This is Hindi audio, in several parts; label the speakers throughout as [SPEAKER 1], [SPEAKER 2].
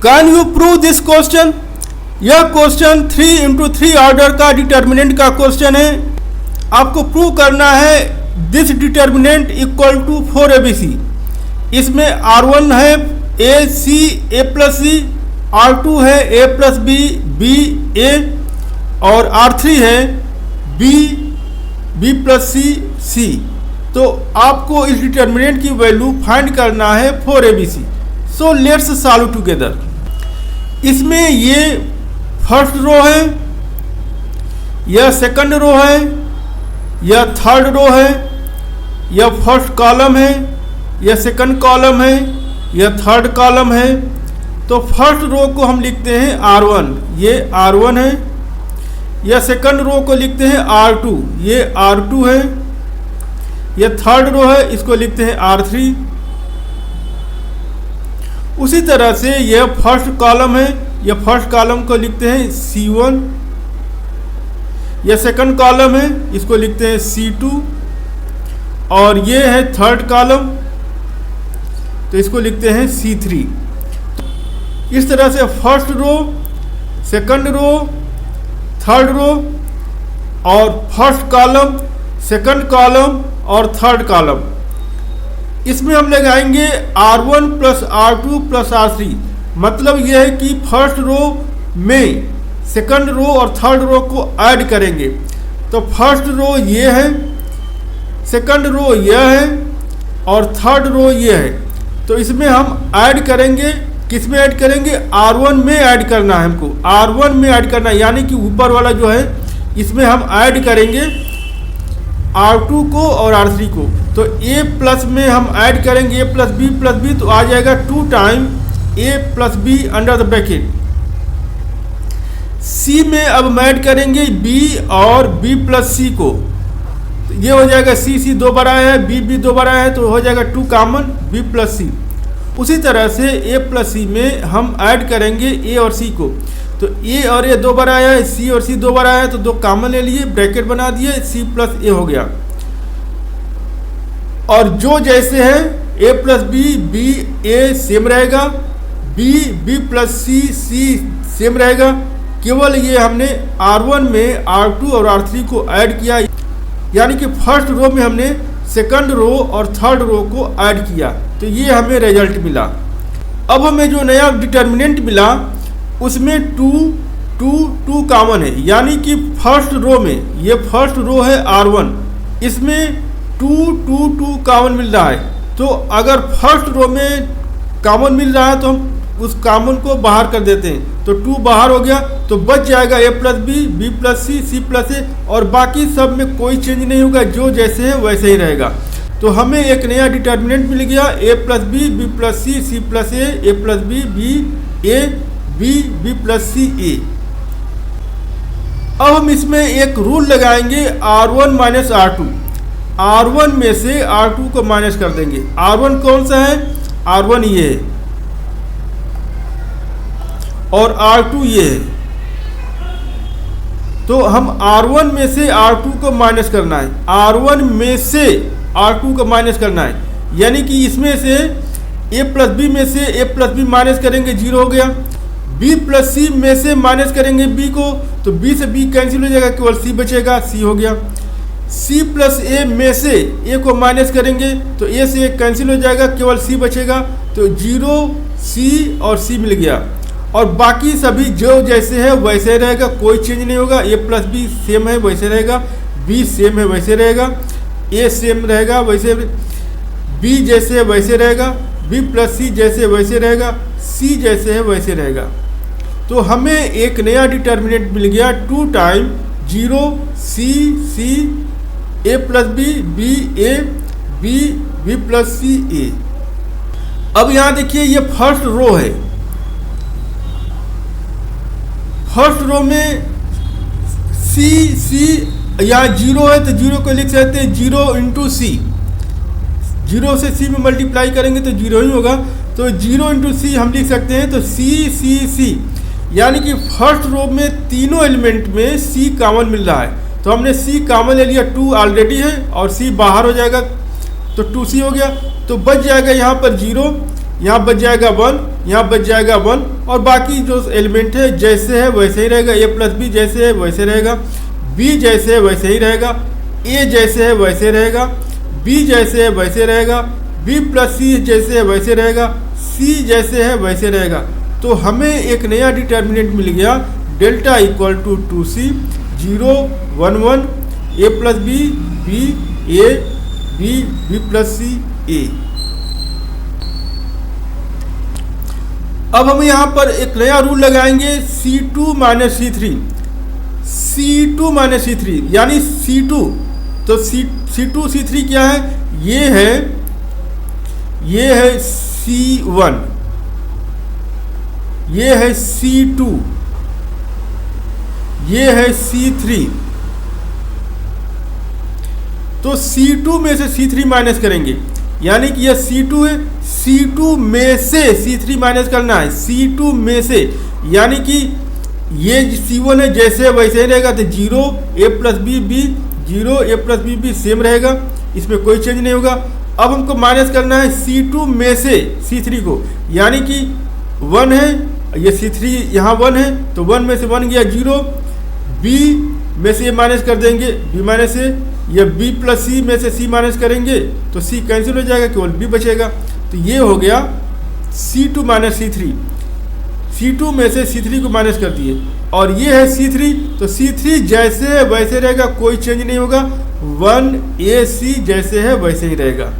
[SPEAKER 1] Can you prove this question. यह क्वेश्चन 3 इंटू 3 ऑर्डर का डिटर्मिनेंट का क्वेश्चन है। आपको प्रूव करना है this determinant equal to 4abc। इसमें R1 है a c a plus C, R2 है a plus B b a, और R3 है b b plus C c। तो आपको इस डिटर्मिनेंट की वैल्यू फाइंड करना है 4abc। So let's solve together. इसमें ये फर्स्ट रो है, यह सेकंड रो है, यह थर्ड रो है, यह फर्स्ट कॉलम है, यह सेकंड कॉलम है, यह थर्ड कॉलम है। तो फर्स्ट रो को हम लिखते हैं R1, ये R1 है। यह सेकंड रो को लिखते हैं R2, ये R2 है। यह थर्ड रो है, इसको लिखते हैं R3। उसी तरह से यह फर्स्ट कॉलम है, यह फर्स्ट कॉलम को लिखते हैं C1। यह सेकंड कॉलम है, इसको लिखते हैं C2। और ये है थर्ड कॉलम, तो इसको लिखते हैं C3। इस तरह से first row, second row, third row और फर्स्ट कॉलम, सेकंड कॉलम और थर्ड कॉलम, इसमें हम लगाएंगे R1 plus R2 plus R3। मतलब यह है कि फर्स्ट रो में सेकंड रो और थर्ड रो को ऐड करेंगे। तो फर्स्ट रो ये है, सेकंड रो यह है और थर्ड रो ये है। तो इसमें हम ऐड करेंगे, किस में ऐड करेंगे? R1 में ऐड करना है हमको, R1 में ऐड करना है, यानी कि ऊपर वाला जो है इसमें हम ऐड करेंगे R2 को और R3 को। तो a प्लस में हम ऐड करेंगे a प्लस बी, तो आ जाएगा 2 time a plus be under the bracket. c में अब हम ऐड करेंगे b और b प्लस सी को, तो ये हो जाएगा c दो बार आया है, b 2 बार आया है, तो हो जाएगा 2 कॉमन b प्लस सी। उसी तरह से a प्लस सी में हम ऐड करेंगे a और c को, तो a और a 2 बार आया है, c और c 2 बार आया है, तो 2 कॉमन ले लिए, ब्रैकेट बना दिए, c प्लस a हो गया। और जो जैसे है a plus B a same रहेगा, b प्लस सी सेम रहेगा। केवल ये हमने R1 में R2 और R3 को ऐड किया, यानी कि फर्स्ट रो में हमने सेकंड रो और थर्ड रो को ऐड किया, तो ये हमें रिजल्ट मिला। अब हमें जो नया डिटर्मिनेंट मिला उसमें 2 कॉमन है, यानी कि फर्स्ट रो में, ये फर्स्ट रो है R1, इसमें 2 कॉमन मिल रहा है। तो अगर फर्स्ट रो में कॉमन मिल रहा है तो हम उस कॉमन को बाहर कर देते हैं, तो 2 बाहर हो गया, तो बच जाएगा a plus B plus C plus A, और बाकी सब में कोई चेंज नहीं होगा, जो जैसे है वैसे ही रहेगा। तो हमें एक नया डिटर्मिनेंट मिल गया a plus B plus C plus A plus B A B plus C A. अब हम इसमें एक रूल लगाएंगे R1 माइनस R2। R1 में से R2 को माइनस कर देंगे। R1 कौन सा है? R1 ये है और R2 ये है। तो हम R1 में से R2 को माइनस करना है, R1 में से R2 को माइनस करना है, यानी कि इसमें से a प्लस बी में से a प्लस बी माइनस करेंगे, 0 हो गया। b प्लस सी में से माइनस करेंगे b को, तो b से b कैंसिल हो जाएगा, केवल c बचेगा, c हो गया। c प्लस a में से a को माइनस करेंगे, तो a से a कैंसिल हो जाएगा, केवल c बचेगा, तो 0 c और c मिल गया। और बाकी सभी जो जैसे है वैसे रहेगा, कोई चेंज नहीं होगा। a प्लस बी सेम है वैसे रहेगा, b सेम है वैसे रहेगा, a सेम रहेगा वैसे, b जैसे है वैसे रहेगा, b प्लस सी जैसे वैसे रहेगा, c जैसे है वैसे रहेगा। तो हमें एक नया डिटर्मिनेंट मिल गया 2 time 0 c a plus B a b plus C a। अब यहाँ देखिए ये फर्स्ट रो है, फर्स्ट रो में सी यहाँ 0 है, तो 0 को लिख सकते हैं 0 इंटू सी, 0 से c में मल्टीप्लाई करेंगे तो 0 ही होगा, तो 0 इंटू सी हम लिख सकते हैं। तो सी यानी कि फर्स्ट रो में तीनों एलिमेंट में c कॉमन मिल रहा है, तो हमने c कॉमन ले लिया, 2 ऑलरेडी है और c बाहर हो जाएगा, तो 2c हो गया। तो बच जाएगा यहाँ पर 0, यहाँ बच जाएगा 1, यहाँ बच जाएगा 1 और बाकी जो एलिमेंट है जैसे है वैसे ही रहेगा। a प्लस बी जैसे है वैसे रहेगा, b जैसे है वैसे ही रहेगा, a जैसे है वैसे रहेगा, b जैसे है वैसे रहेगा, b प्लस c जैसे है वैसे रहेगा, c जैसे है वैसे रहेगा। तो हमें एक नया डिटर्मिनेंट मिल गया, delta equal to 2c 0 1 1 a plus B b a b b plus c a। अब हम यहाँ पर एक नया रूल लगाएंगे C2 minus C3, C2 minus C3 यानी C2। तो C2 C3 क्या है? ये है C1, ये है C2, ये है C3। तो C2 में से C3 माइनस करेंगे, यानी कि यह C2 है, C2 में से C3 माइनस करना है, C2 में से, यानी कि ये C1 है जैसे वैसे ही रहेगा। तो 0 a plus B B 0 a plus B B same रहेगा, इसमें कोई चेंज नहीं होगा। अब हमको माइनस करना है C2 में से C3 को, यानी कि 1 है, ये C3 यहाँ 1 है तो 1 में से 1 गया 0, b में से ये माइनस कर देंगे b माइनस से, या b प्लस c में से c माइनस करेंगे तो c कैंसिल हो जाएगा, केवल b बचेगा। तो ये हो गया C2 माइनस C3, C2 में से C3 को माइनस कर दिए, और ये है C3, तो C3 जैसे है वैसे रहेगा, कोई चेंज नहीं होगा, 1ac जैसे है वैसे ही रहेगा।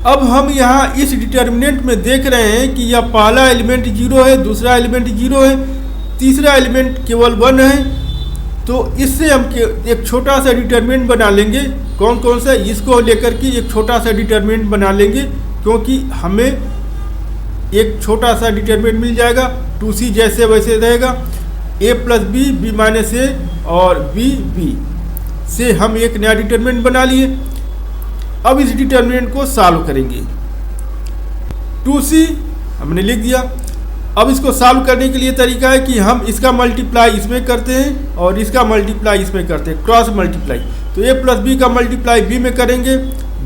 [SPEAKER 1] अब हम यहाँ इस डिटर्मिनेंट में देख रहे हैं कि यह पहला एलिमेंट 0 है, दूसरा एलिमेंट 0 है, तीसरा एलिमेंट केवल 1 है। तो इससे हम एक छोटा सा डिटर्मिनेंट बना लेंगे। कौन कौन सा? इसको लेकर के एक छोटा सा डिटर्मिनेंट बना लेंगे, क्योंकि हमें एक छोटा सा डिटर्मिनेंट मिल जाएगा। 2c जैसे वैसे रहेगा, a plus B B minus A और b b से हम एक नया डिटर्मिनेंट बना लिए। अब इस डिटर्मिनेंट को सॉल्व करेंगे। 2c हमने लिख दिया। अब इसको सॉल्व करने के लिए तरीका है कि हम इसका मल्टीप्लाई इसमें करते हैं और इसका मल्टीप्लाई इसमें करते हैं, क्रॉस मल्टीप्लाई। तो a प्लस बी का मल्टीप्लाई b में करेंगे,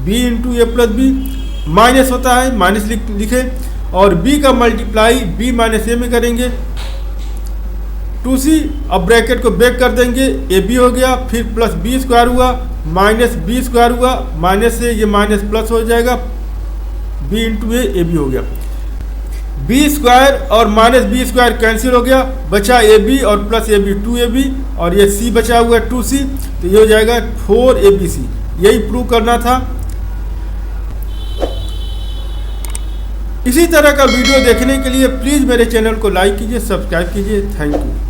[SPEAKER 1] b इंटू ए प्लस बी, माइनस होता है माइनस लिखे, और b का मल्टीप्लाई b माइनस ए में करेंगे। 2c अब ब्रैकेट को ब्रेक कर देंगे, ab हो गया, फिर प्लस बी स्क्वायर हुआ, माइनस बी स्क्वायर हुआ, माइनस से ये माइनस प्लस हो जाएगा, b इंटू ए ab हो गया। बी स्क्वायर और माइनस बी स्क्वायर कैंसिल हो गया, बचा ए बी और प्लस ए बी 2ab, और ये c बचा हुआ है 2c, तो ये हो जाएगा 4abc। यही प्रूव करना था। इसी तरह का वीडियो देखने के लिए प्लीज़ मेरे चैनल को लाइक कीजिए, सब्सक्राइब कीजिए। Thank you.